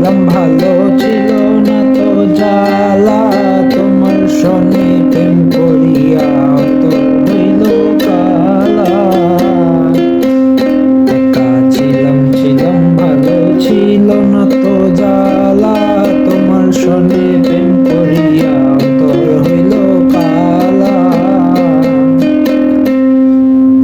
ছিলাম ভালো ছিল না তো জ্বালা, তোমার সনে প্রেম করিয়া অন্তর হইল কালা। একা ছিলাম ভালো ছিল না তো জ্বালা, তোমার সনে প্রেম করিয়া অন্তর হইল কালা।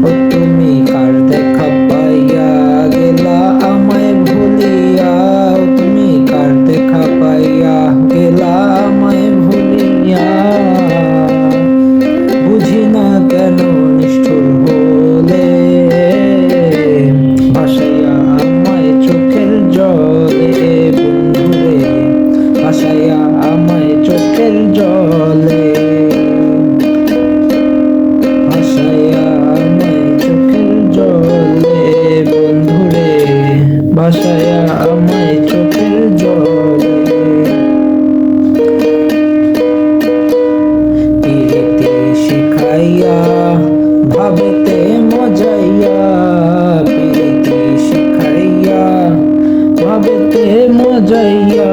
ও তুমি কার দেখা পাইয়া গেলা আমায় ভুলিয়া, ও তুমি কার দেখা পাইয়া গেলা আমায় ভুলিয়া। বুঝি না কেন নিষ্ঠুর হলে, ভাসাইয়া আমায় চোখের জলে বন্ধুরে, ভাসাইয়া আমায় চোখের জলে, ভাসাইয়া আমায় চোখের জলে বন্ধুরে, ভাসাইয়া আমায় চোখের জলে। পিরিতি শিখাইয়া ভাবেতে মজাইয়া, পিরিতি শিখাইয়া ভাবেতে মজাইয়া।